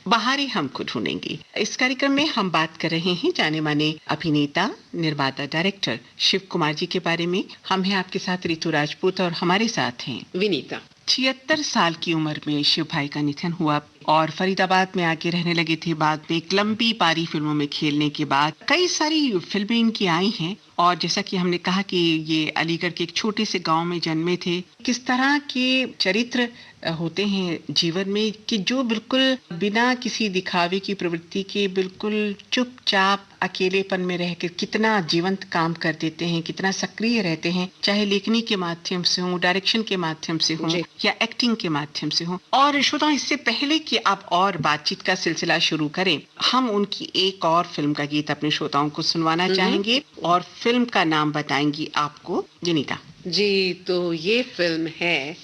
बाहर ही हमको ढूंढेंगे। इस कार्यक्रम में हम बात कर रहे हैं जाने माने अभिनेता, निर्माता, डायरेक्टर शिव कुमार जी के बारे में। हम हैं आपके साथ ऋतु राजपूत और हमारे साथ हैं विनीता। 76 साल की उम्र में शिव भाई का निधन हुआ और फरीदाबाद में आके रहने लगे थे। बाद में एक लंबी पारी फिल्मों में खेलने के बाद कई सारी फिल्में इनकी आई हैं और जैसा कि हमने कहा कि ये अलीगढ़ के एक छोटे से गांव में जन्मे थे। किस तरह के चरित्र होते हैं जीवन में कि जो बिल्कुल बिना किसी दिखावे की प्रवृत्ति के बिल्कुल चुपचाप अकेलेपन में रहकर कितना जीवंत काम कर देते हैं, कितना सक्रिय रहते हैं, चाहे लेखनी के माध्यम से हो, डायरेक्शन के माध्यम से हो या एक्टिंग के माध्यम से हो। और श्रोताओं, इससे पहले कि आप और बातचीत का सिलसिला शुरू करें, हम उनकी एक और फिल्म का गीत अपने श्रोताओं को सुनवाना चाहेंगे और फिल्म का नाम बताएंगी आपको विनीता जी। तो ये फिल्म है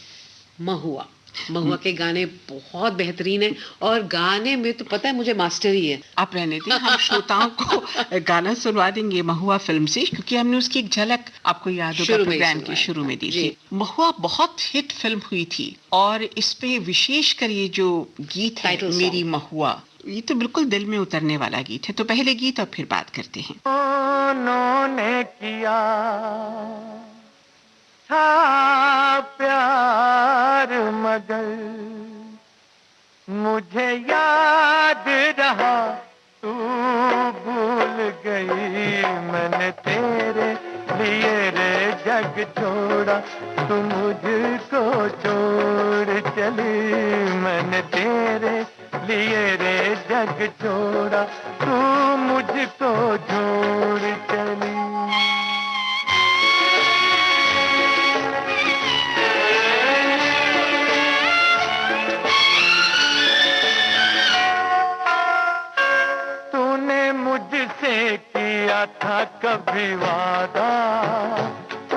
महुआ। महुआ के गाने बहुत बेहतरीन हैं और गाने में तो पता है मुझे मास्टरी है। आप रहने दें, हम श्रोताओं को गाना सुनवा देंगे महुआ फिल्म से, क्योंकि हमने उसकी एक झलक आपको याद होगा प्रोग्राम के शुरू में दी थी। महुआ बहुत हिट फिल्म हुई थी और इस पे विशेषकर ये जो गीत है मेरी महुआ, ये तो बिल्कुल दिल में उतरने वाला गीत है। तो पहले गीत और फिर बात करते हैं। उन्होंने किया था प्यार मगर मुझे याद रहा, तू भूल गई। मैंने तेरे लिए रे जग छोड़ा, तू मुझको छोड़ चली। मैंने तेरे लिए रे जग छोड़ा, तू मुझको छोड़ चली। मुझसे किया था कभी वादा,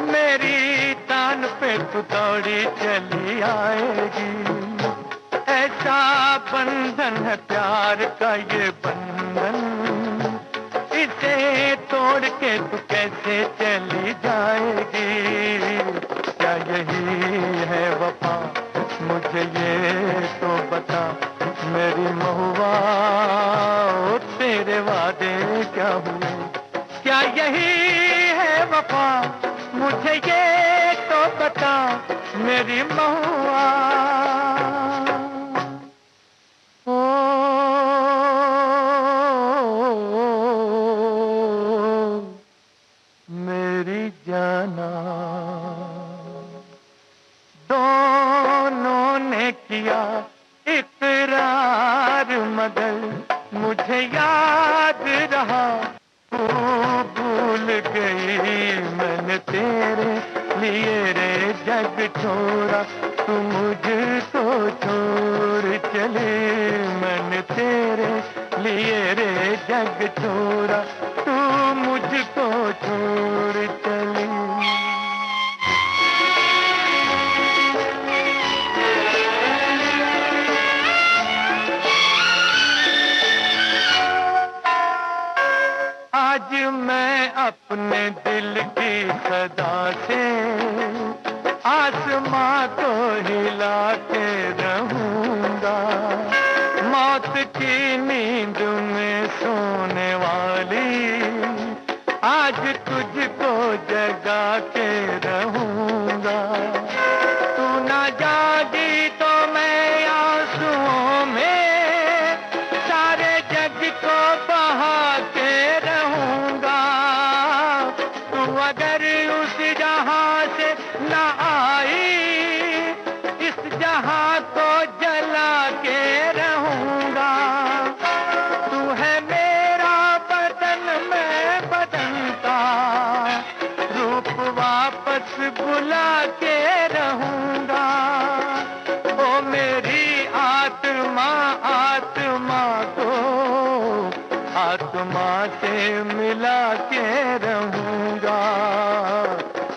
मेरी तान पे तू दौड़ी चली आएगी। ऐसा बंधन है प्यार का ये बंधन, इसे तोड़ के तू कैसे चली जाएगी। क्या यही है वफा, मुझे ये तो बता मेरी महुआ। तेरे वादे क्या हुए, क्या यही है वफा, मुझे ये तो बता मेरी महुआ। ओ मेरी जाना, दोनों ने किया इकरार मगर मुझे याद रहा, तू भूल गई। मैंने तेरे लिए रे जग छोड़ा, तू मुझको छोड़ चली। मैंने तेरे लिए रे जग छोड़ा, तू मुझको छोड़ चली। आज मैं अपने दिल की सदा से आसमां को हिला के रहूंगा। मौत की नींद में सोने वाली आज तुझको जगा के रहूंगा। तू ना जागी तो मैं आंसुओं में सारे जग को बहा के रहूंगा। तू अगर उस जहां से ना आई, इस जहां को जला के रहूंगा। तू है मेरा बदन, मैं बदन का रूप वापस बुला के रहूंगा। ओ मेरी आत्मा, आत्मा को आत्मा से मिला के रहूंगा।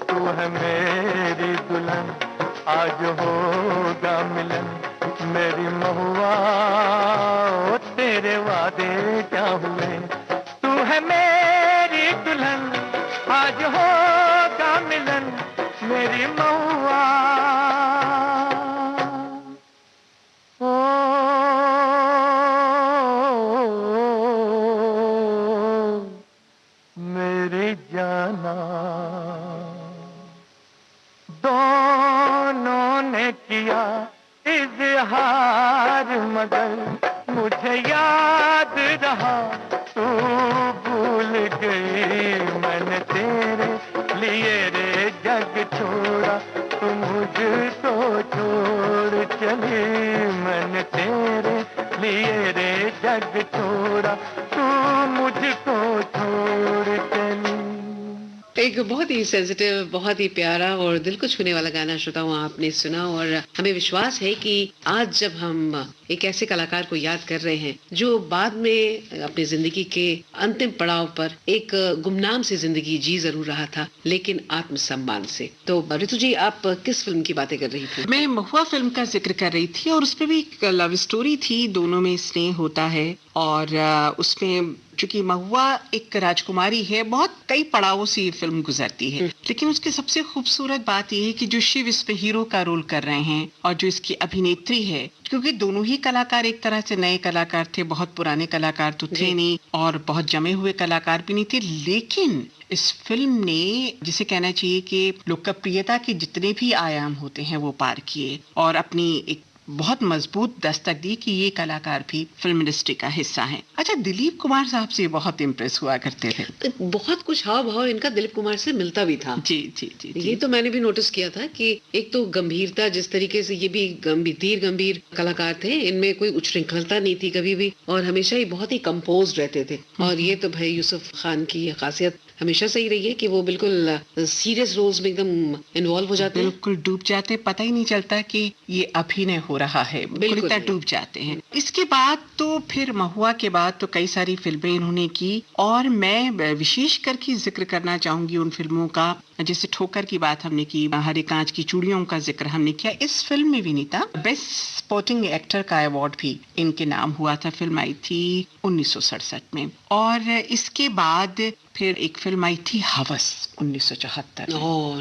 तू है मेरी दुल्हन, आज होगा मिलन मेरी महुआ। ओ तेरे वादे क्या हुए, तू है मेरी दुल्हन, आज होगा मिलन मेरी महुआ। ओ रहा तू भूल गई, मैंने तेरे लिए रे जग छोड़ा, तू मुझको छोड़ चली, मैंने तेरे लिए रे जग छोड़ा, तू मुझको छोड़ चली। एक बहुत ही सेंसिटिव, बहुत ही प्यारा और दिल को छूने वाला गाना श्रोताओं आपने सुना, और हमें विश्वास है कि आज जब हम एक ऐसे कलाकार को याद कर रहे हैं जो बाद में अपनी जिंदगी के अंतिम पड़ाव पर एक गुमनाम सी जिंदगी जी जरूर रहा था, लेकिन आत्मसम्मान से। तो ऋतु जी, आप किस फिल्म की बातें कर रही थी? मैं महुआ फिल्म का जिक्र कर रही थी और उसमें भी एक लव स्टोरी थी, दोनों में स्नेह होता है और उसमें चूंकि महुआ एक राजकुमारी है, बहुत कई पड़ावों से ये फिल्म गुजरती है, लेकिन उसकी सबसे खूबसूरत बात यह है कि जो शिव इसमें हीरो का रोल कर रहे हैं और जो इसकी अभिनेत्री है, क्योंकि दोनों ही कलाकार एक तरह से नए कलाकार थे, बहुत पुराने कलाकार तो थे नहीं और बहुत जमे हुए कलाकार भी नहीं थे, लेकिन इस फिल्म ने जिसे कहना चाहिए कि लोकप्रियता के जितने भी आयाम होते हैं वो पार किए और अपनी एक बहुत मजबूत दस्तक दी कि ये कलाकार भी फिल्म इंडस्ट्री का हिस्सा हैं। अच्छा, दिलीप कुमार साहब से बहुत इम्प्रेस हुआ करते थे। बहुत कुछ हाव भाव इनका दिलीप कुमार से मिलता भी था। जी जी जी, जी। ये तो मैंने भी नोटिस किया था कि एक तो गंभीरता, जिस तरीके से ये भी गंभीर कलाकार थे, इनमें कोई उच्छृंखलता नहीं थी कभी भी और हमेशा ही बहुत ही कंपोज्ड रहते थे। और ये तो भाई यूसुफ खान की खासियत हमेशा से ही रही है कि वो बिल्कुल सीरियस रोल्स में एकदम इन्वॉल्व हो जाते हैं, बिल्कुल डूब जाते, पता ही नहीं चलता कि ये अभिनय हो रहा है, बिल्कुल इतना डूब जाते हैं। इसके बाद तो फिर महुआ के बाद तो कई सारी फिल्में इन्होंने की और मैं विशेष करके जिक्र करना चाहूंगी उन फिल्मों का, जैसे ठोकर की बात हमने की, हरे कांच की चूड़ियों का जिक्र हमने किया। इस फिल्म में विनीता बेस्ट सपोर्टिंग एक्टर का अवार्ड भी इनके नाम हुआ था। फिल्म आई थी 1967 में और इसके बाद फिर एक फिल्म आई थी हवस 1974।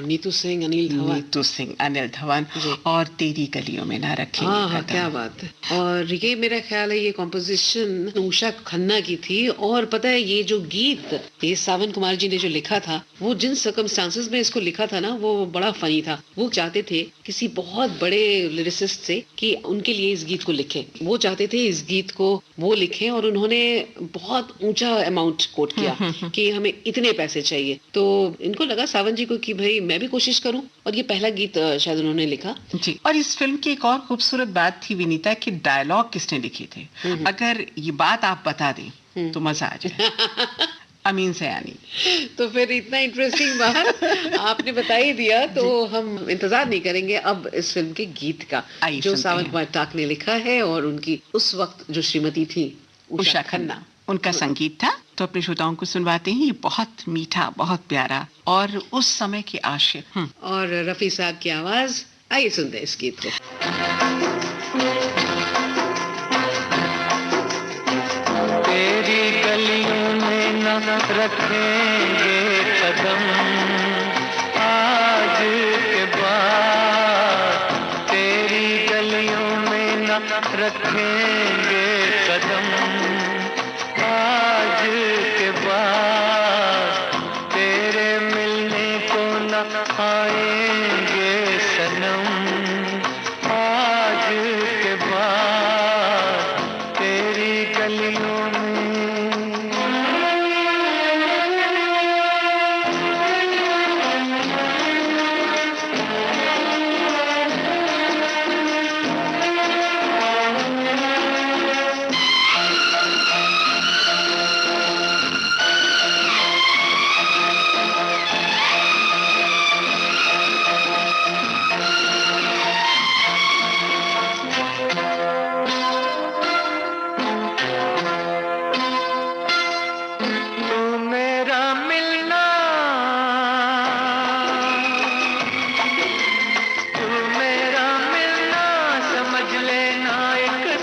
नीतू सिंह, अनिल धवन और तेरी गलियों में ना रखेंगे कदम। क्या बात है। और ये मेरा ख्याल है ये कॉम्पोजिशन उषा खन्ना की थी और पता है ये जो गीत ये सावन कुमार जी ने जो लिखा था, वो जिन सर्कमस्टांसेस में इसको लिखा था ना, वो बड़ा फनी था। वो चाहते थे किसी बहुत बड़े लिरिसिस्ट से कि उनके लिए इस गीत को लिखे, वो चाहते थे इस गीत को वो लिखे और उन्होंने बहुत ऊंचा अमाउंट कोट किया कि हमें इतने पैसे चाहिए। तो इनको लगा सावन जी को कि भाई मैं भी कोशिश करूं और ये पहला गीत शायद उन्होंने लिखा जी। और इस फिल्म की एक और खूबसूरत बात थी विनीता कि डायलॉग किसने लिखे थे। अगर ये बात आप बता दें तो मजा आ जाए। अमीन सयानी। तो फिर इतना इंटरेस्टिंग बात आपने बता ही दिया तो हम इंतजार नहीं करेंगे अब इस फिल्म के गीत का, जो सावन कुमार टाक ने लिखा है और उनकी उस वक्त जो श्रीमती थी उषा खन्ना, उनका संगीत था। तो अपने श्रोताओं को सुनवाते हैं, ये बहुत मीठा, बहुत प्यारा और उस समय के आशिक और रफी साहब की आवाज। आइए सुनते हैं इस गीत को। तेरी गलियों में न रखेंगे कदम आज के बाद, तेरी गलियों में न रखेंगे कदम आज के बाद, तेरे मिलने को न आएंगे सनम आज के बाद, तेरी गलियों में।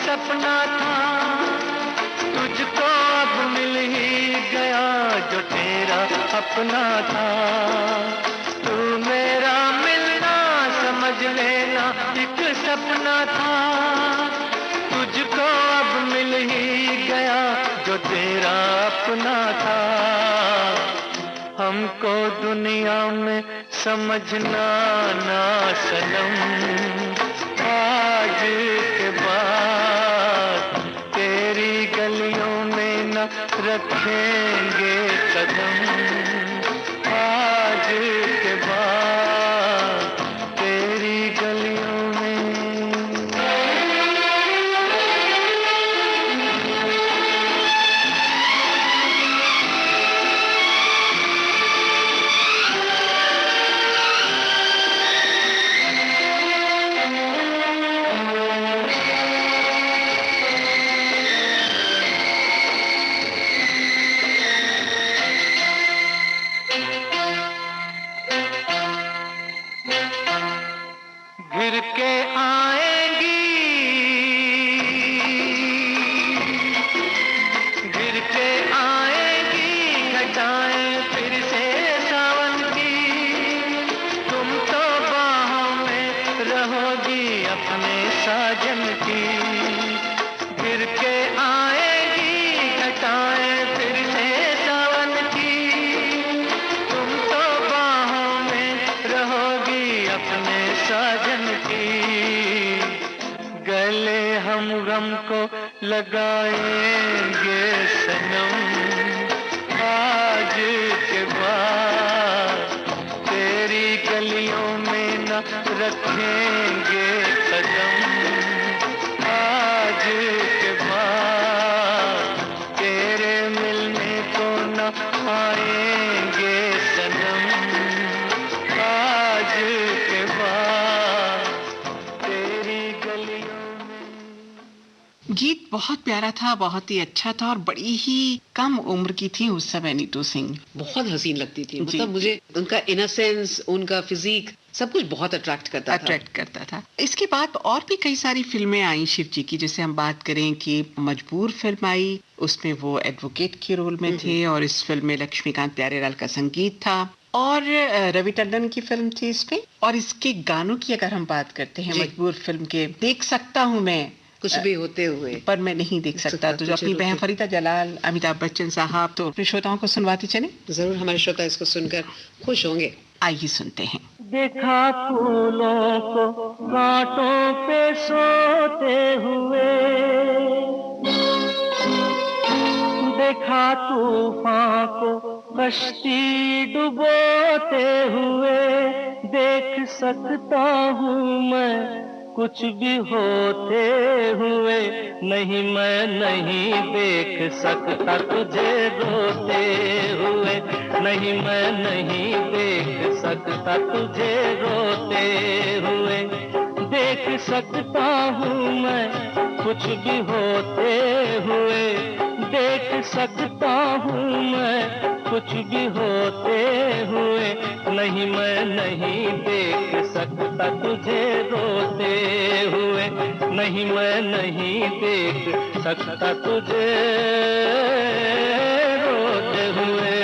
सपना था तुझको अब मिल ही गया जो तेरा अपना था, तू मेरा मिलना समझ लेना एक सपना था, तुझको अब मिल ही गया जो तेरा अपना था, हमको दुनिया में समझना ना सनम आज के बाद, तेरी गलियों में न रखेंगे कदम आज के बाद तेरी गलियों में। गिर के आएंगी, गिर के आएंगी घटाएं फिर से सावन की। तुम तो बाहों में रहोगी अपने साजन की। गिर के आएंगी घटाएं फिर से सावन की। तुम तो बाहों में रहोगी अपने साजन की। गले हम गम को लगाएंगे सनम आज के बाद तेरी गलियों में न रखेंगे कदम आज के बाद तेरे मिलने को न आएंगे सनम आज के बाद तेरी गलियों में। गीत बहुत प्यारा था, बहुत ही अच्छा था और बड़ी ही कम उम्र की थी उस समय नीतू सिंह। बहुत हसीन लगती थी, जी। मतलब मुझे उनका इनोसेंस, उनका फिजिक सब कुछ बहुत अट्रैक्ट करता था। इसके बाद और भी कई सारी फिल्में आई शिव जी की। जैसे हम बात करें कि मजबूर फिल्म आई, उसमें वो एडवोकेट के रोल में थे और इस फिल्म में लक्ष्मीकांत प्यारेलाल का संगीत था और रवि टंडन की फिल्म थी इसमें। और इसके गानों की अगर हम बात करते हैं मजबूर फिल्म के, देख सकता हूँ मैं कुछ भी होते हुए पर मैं नहीं देख सकता, तो जो अपनी बहन फरीदा जलाल, अमिताभ बच्चन साहब, तो अपने श्रोताओं को सुनवाते चले। जरूर, हमारे श्रोता इसको सुनकर खुश होंगे। आइए सुनते हैं। देखा फूलों को कांटों पे सोते हुए, देखा तूफान को कश्ती डुबोते हुए। देख सकता हूँ मैं कुछ भी होते हुए, नहीं मैं नहीं देख सकता तुझे रोते हुए। नहीं मैं नहीं देख सकता तुझे रोते हुए। देख सकता हूँ मैं कुछ भी होते हुए। देख सकता हूँ मैं कुछ भी होते हुए। नहीं मैं नहीं देख सकता तुझे रोते हुए। नहीं मैं नहीं देख सकता तुझे रोते हुए।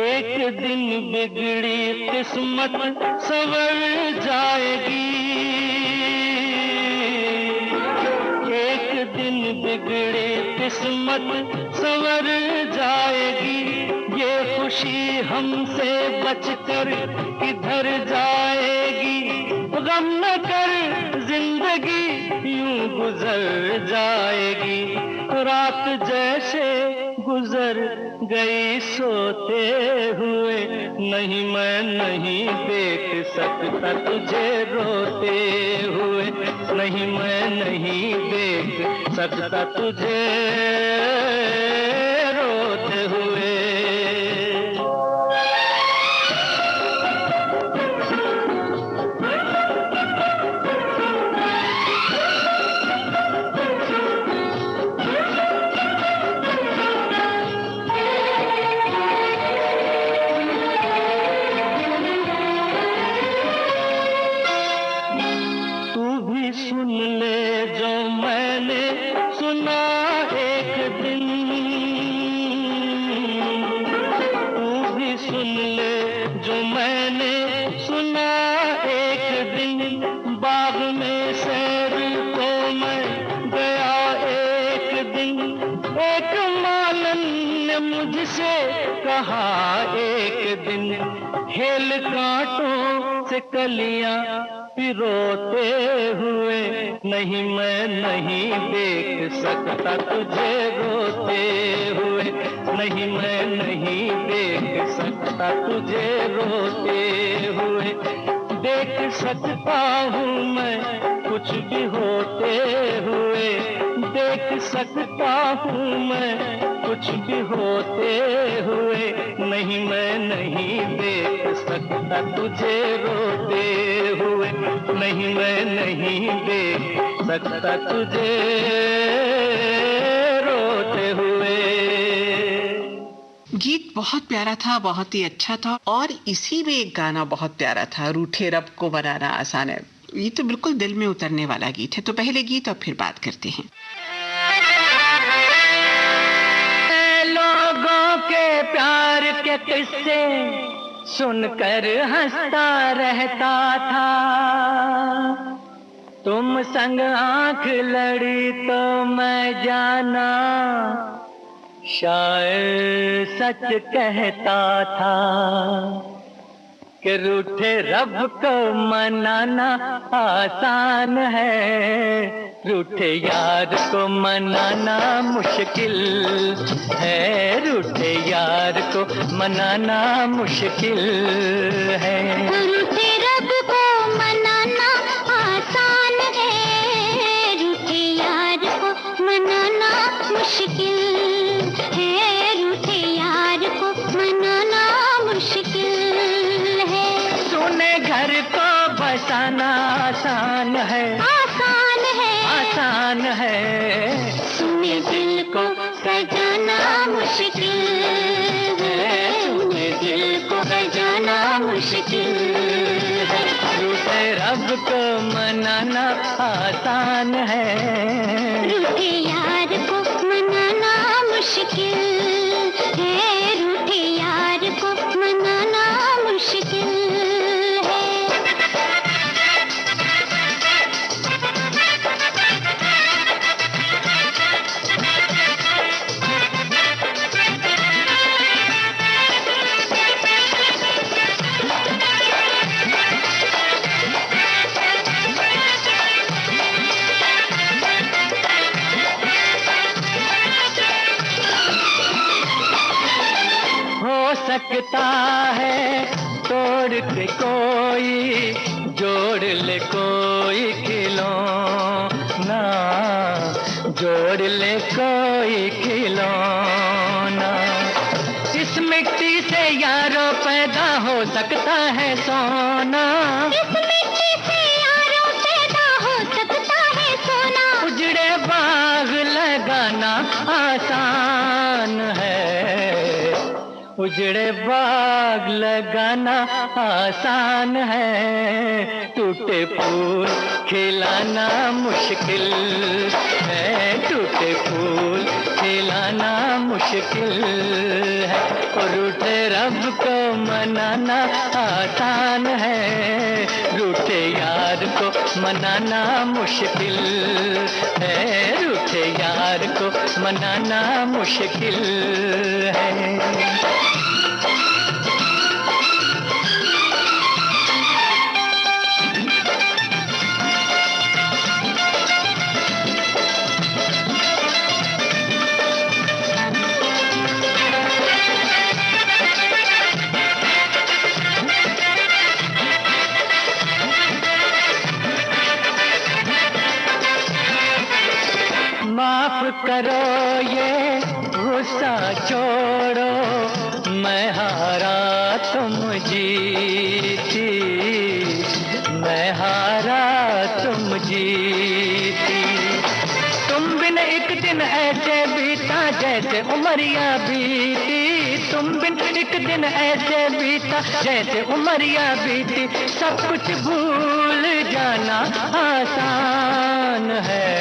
एक दिन बिगड़ी किस्मत संवर जाएगी। एक दिन बिगड़ी किस्मत संवर जाएगी। ये खुशी हमसे बचकर किधर जाएगी। गम न कर जिंदगी यूं गुजर जाएगी। रात जैसे गुजर गई सोते हुए। नहीं मैं नहीं देख सकता तुझे रोते हुए। नहीं मैं नहीं देख सकता तुझे रोते हुए। सुन ले जो मैंने सुना एक दिन। तुझसे कहा एक दिन, हेल कांटों से कलियां पिरोते हुए, नहीं मैं नहीं देख सकता तुझे रोते हुए, नहीं मैं नहीं देख सकता तुझे रोते हुए। देख सकता हूँ मैं कुछ भी होते हुए, देख सकता हूँ मैं कुछ भी होते हुए, नहीं मैं नहीं देख सकता तुझे रोते हुए, नहीं मैं नहीं देख सकता तुझे रोते हुए। गीत बहुत प्यारा था, बहुत ही अच्छा था, और इसी में एक गाना बहुत प्यारा था, रूठे रब को मनाना आसान है। ये तो बिल्कुल दिल में उतरने वाला गीत है। तो पहले गीत और फिर बात करते हैं। लोगों के प्यार के किस्से सुनकर हंसता रहता था, तुम संग आंख लड़ी तो मैं जाना शायद सच कहता था कि रूठे रब को मनाना आसान है, रूठे यार को मनाना मुश्किल है, रूठे यार को मनाना मुश्किल है। रूठे रब को मनाना आसान है, रूठे यार को मनाना मुश्किल है, रूठे यार को मनाना मुश्किल है। सुने घर को बसाना आसान है, आसान है, आसान है, सुने दिल को सजाना मुश्किल है, सुने दिल को सजाना मुश्किल है। रूठे रब को मनाना आसान है, रूठे यार को मनाना मुश्किल है, रूठे यार को मनाना मुश्किल है। सकता है तोड़ के कोई जोड़ ले कोई खिलौना, जोड़ ले कोई खिलौना। इस मिट्टी से यारों पैदा हो सकता है सोना, इस मिट्टी से यारों पैदा हो सकता है सोना। उजड़े बाग लगाना आसान है, उजड़े बाग लगाना आसान है, टूटे फूल खिलाना मुश्किल है, टूटे फूल खिलाना मुश्किल है। और रूठे रब को मनाना आसान है, रूठे यार को मनाना मुश्किल है, रूठे यार को मनाना मुश्किल है। माफ करो ये गुस्सा छोड़ो, मैं हारा तुम जीती, मैं हारा तुम जीती। तुम बिन एक दिन ऐसे बीता जैसे उमरिया बीती, तुम बिन एक दिन ऐसे बीता जैसे उमरिया बीती। सब कुछ भूल जाना आसान है,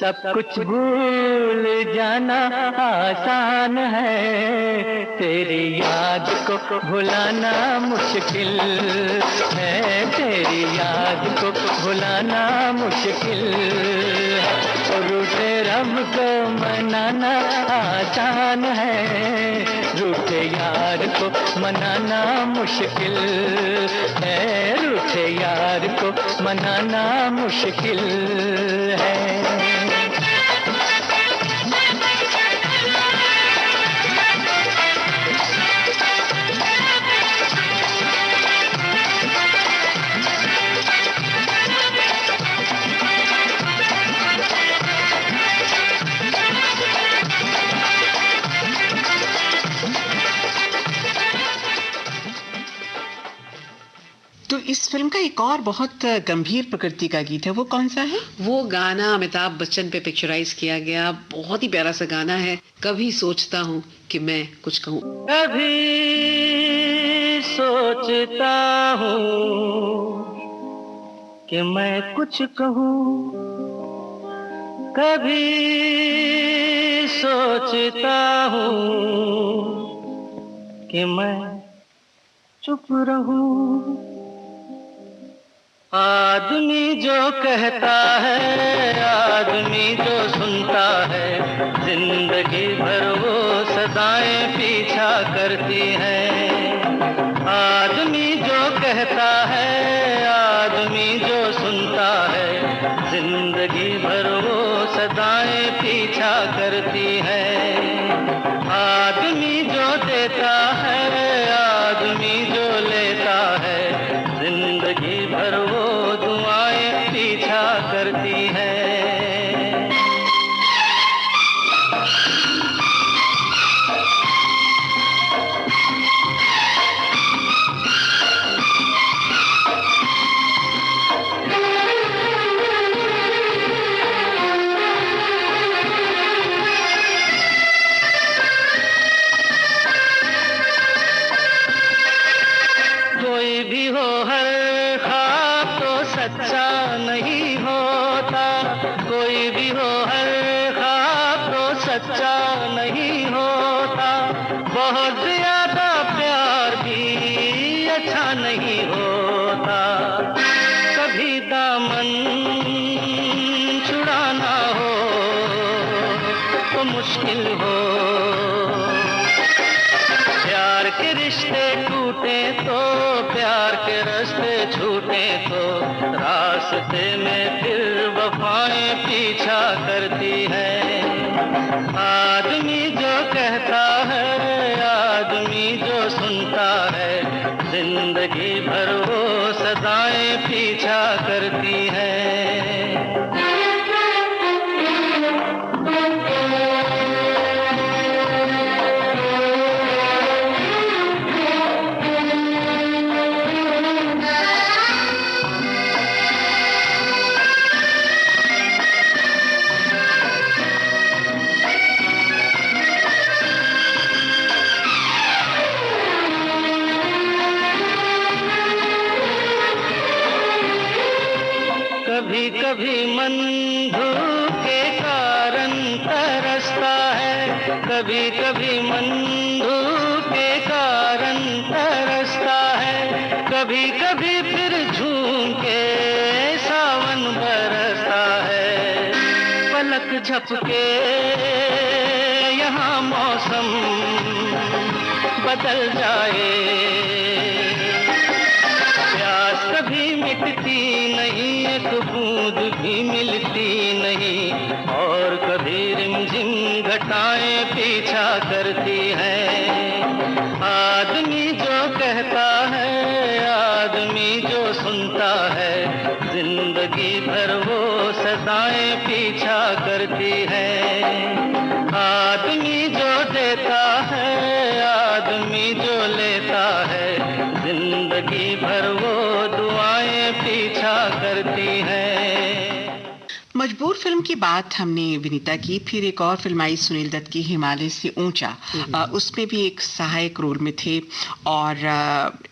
सब कुछ भूल जाना आसान है, तेरी याद को भुलाना मुश्किल है, तेरी याद को भुलाना मुश्किल है। रूठे रब को मनाना आसान है, रूठे यार को मनाना मुश्किल है, रूठे यार को मनाना मुश्किल है। तो इस फिल्म का एक और बहुत गंभीर प्रकृति का गीत है, वो कौन सा है? वो गाना अमिताभ बच्चन पे पिक्चराइज किया गया, बहुत ही प्यारा सा गाना है, कभी सोचता हूँ कि मैं कुछ कहूँ। कभी सोचता हूँ कि मैं कुछ कहूँ, कभी सोचता हूँ कि मैं चुप रहूं। आदमी जो कहता है, आदमी जो सुनता है, जिंदगी भर वो सदाएं पीछा करती हैं। आदमी जो कहता है, आदमी जो सुनता है, जिंदगी भर वो सदाएं पीछा करती हैं। आदमी जो देता है, आदमी जो लेता है, जिंदगी भर वो दुआएं पीछा करती हैं। कोई भी हो हर ख्वाब तो सच्चा नहीं होता, कोई भी हो हर ख्वाब तो सच्चा नहीं होता, बहुत ज्यादा प्यार भी अच्छा नहीं होता। कभी दामन छुड़ाना हो तो मुश्किल हो, प्यार के रिश्ते टूटे तो, प्यार के रास्ते छूटे तो, रास्ते में फिर वफाएं पीछा करती हैं। आदमी जो कहता है, आदमी जो सुनता है, जिंदगी भर वो सदाएं पीछा करती हैं। कभी कभी मन धूप के कारण तरसता है, कभी कभी मन धूप के कारण तरसता है, कभी कभी फिर झूम के सावन बरसता है। पलक झपके यहाँ मौसम बदल जाए, प्यास कभी मिटती नहीं, एक बूंद भी मिलती नहीं, और कभी रिमझिम घटाएं पीछा करती हैं। आदमी जो कहता है, आदमी जो सुनता है, जिंदगी भर वो सदाएं पीछा करती हैं। आदमी जो देता है, आदमी जो लेता है, जिंदगी भर वो दुआएं पीछा करती हैं। मजबूर फिल्म की बात हमने विनीता की, फिर एक और फिल्म आई सुनील दत्त की, हिमालय से ऊंचा। उसमें भी एक सहायक रोल में थे और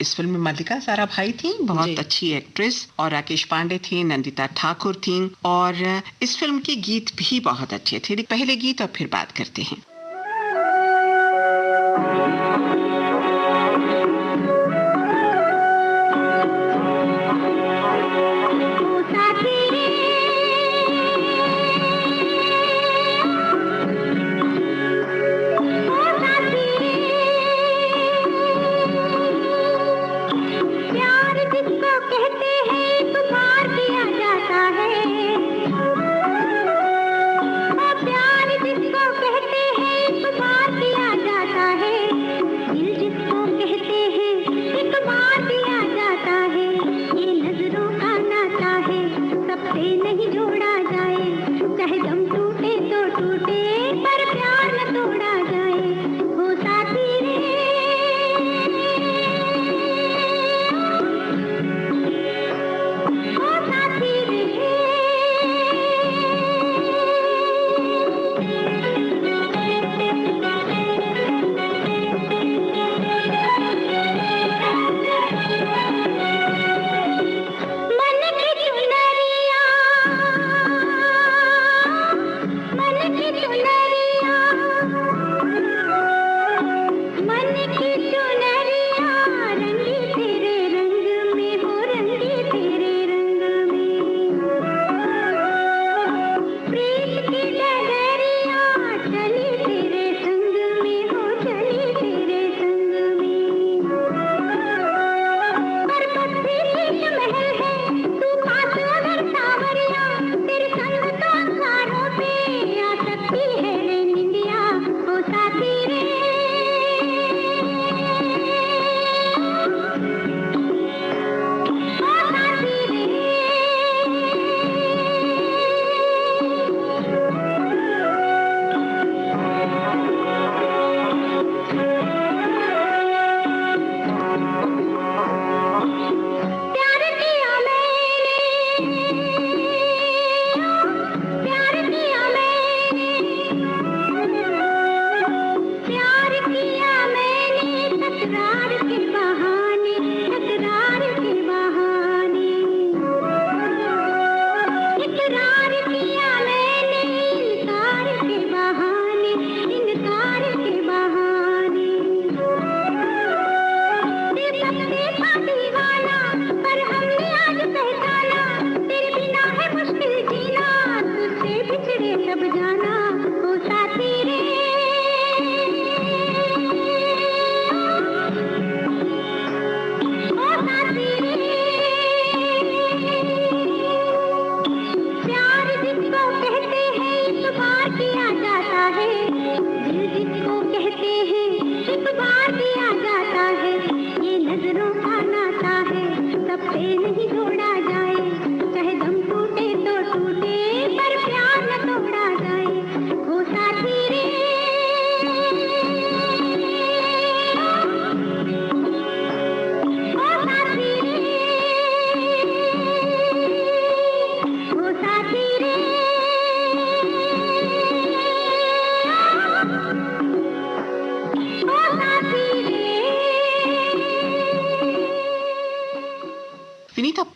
इस फिल्म में मल्लिका साराभाई थी, बहुत अच्छी एक्ट्रेस, और राकेश पांडे थे, नंदिता ठाकुर थी, और इस फिल्म के गीत भी बहुत अच्छे थे। पहले गीत और फिर बात करते हैं।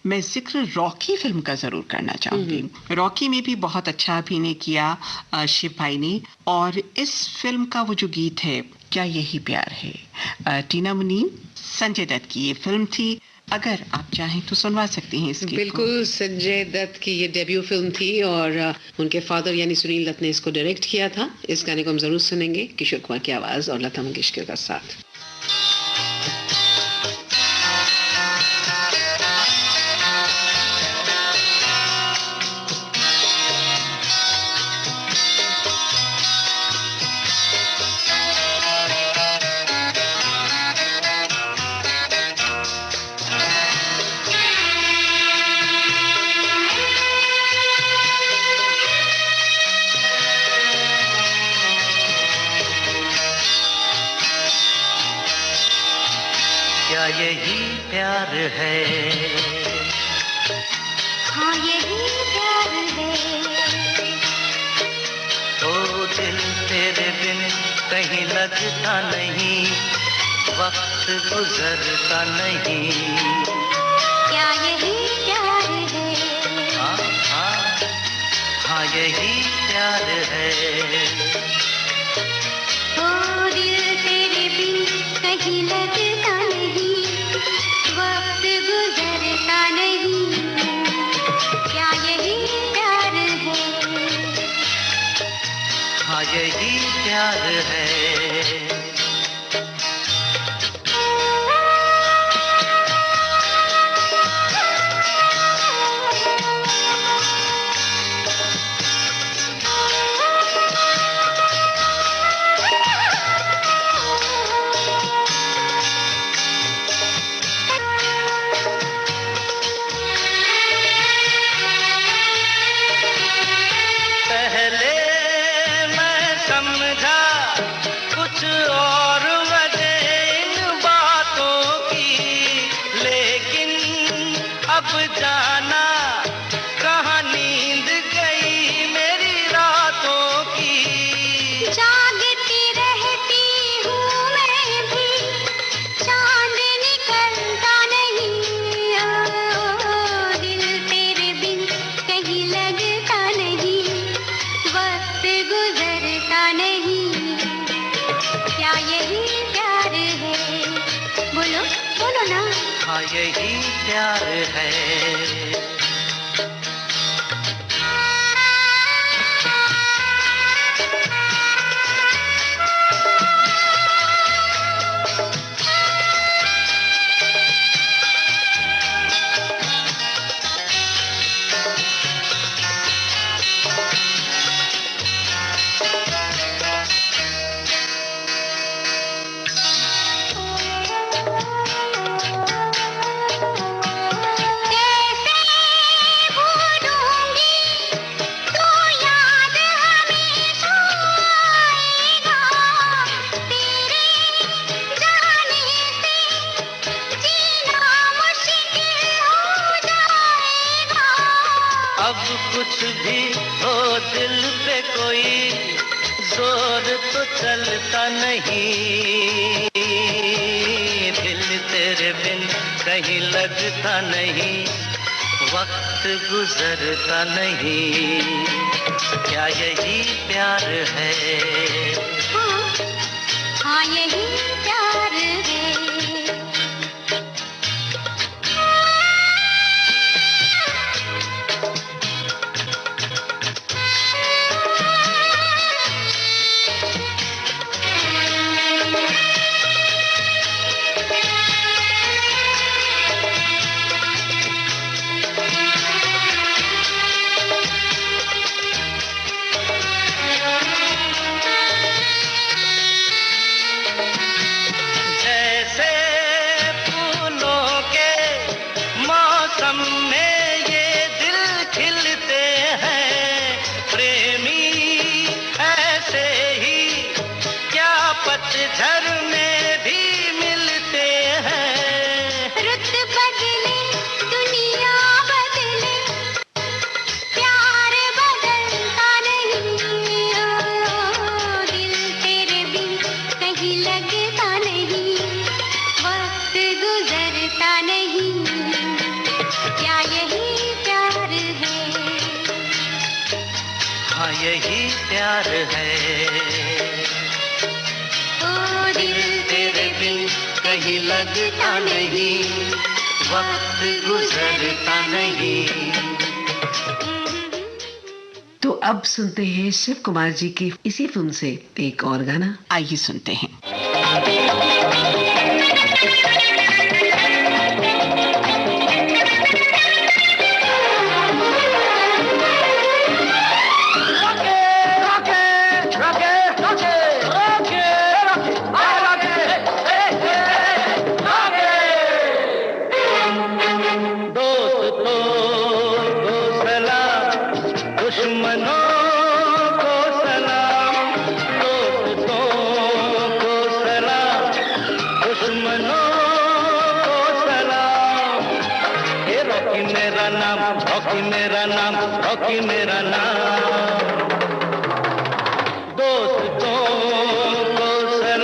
मैं जिक्र रॉकी फिल्म का जरूर करना चाहूंगी। रॉकी में भी बहुत अच्छा अभिनय किया शिव भाई ने, और इस फिल्म का वो जो गीत है, क्या यही प्यार है, टीना मुनीम, संजय दत्त की ये फिल्म थी। अगर आप चाहें तो सुनवा सकती हैं इसकी। बिल्कुल, संजय दत्त की ये डेब्यू फिल्म थी और उनके फादर यानी सुनील दत्त ने इसको डायरेक्ट किया था। इस गाने को हम जरूर सुनेंगे, किशोर कुमार की आवाज और लता मंगेशकर का साथ। क्या यही प्यार है? हाँ यही प्यार है। लगता नहीं, वक्त गुजरता नहीं। क्या यही प्यार है? हाँ हाँ हाँ, यही प्यार है। ओ दिल तेरे बिन कहीं लगता नहीं, वक्त गुजरता नहीं। क्या यही प्यार है? हाँ, यही प्यार है। यही प्यार है। कुछ भी हो दिल पे कोई जोर तो चलता नहीं, दिल तेरे बिन कहीं लगता नहीं, वक्त गुजरता नहीं। क्या यही प्यार है? हाँ यही प्यार है। झर में भी मिलते हैं। रुत बदले दुनिया बदले, प्यार बदलता नहीं। ओ दिल तेरे बिन कहीं लगता नहीं, वक्त गुजरता नहीं। क्या यही प्यार है? हाँ यही प्यार है। कहीं लगता नहीं, वक्त गुजरता नहीं। तो अब सुनते हैं शिव कुमार जी की इसी फिल्म से एक और गाना। आइए सुनते हैं। रॉकी मेरा नाम, दोस्तों को सलाम।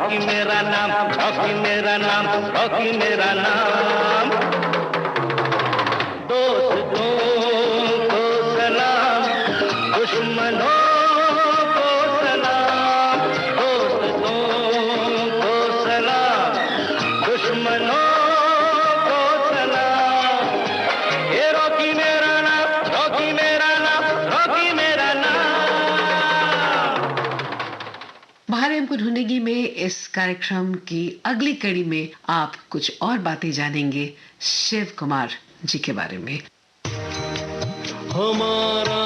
रॉकी मेरा नाम, रॉकी मेरा नाम, रॉकी मेरा नाम। दोस्तों को सलाम, दुश्मनों को सलाम, दोस्तों को सलाम, दुश्मनों को सलाम। ये रॉकी मेरा नाम, रॉकी मेरा नाम, रॉकी मेरा नाम। बाहर हमको ढूंढेगी में इस कार्यक्रम की अगली कड़ी में आप कुछ और बातें जानेंगे शिव कुमार जी के बारे में। हमारा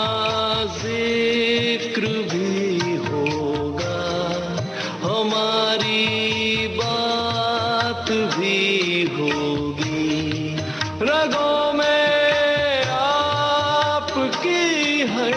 जिक्र भी होगा, हमारी बात भी होगी, रगों में आपकी है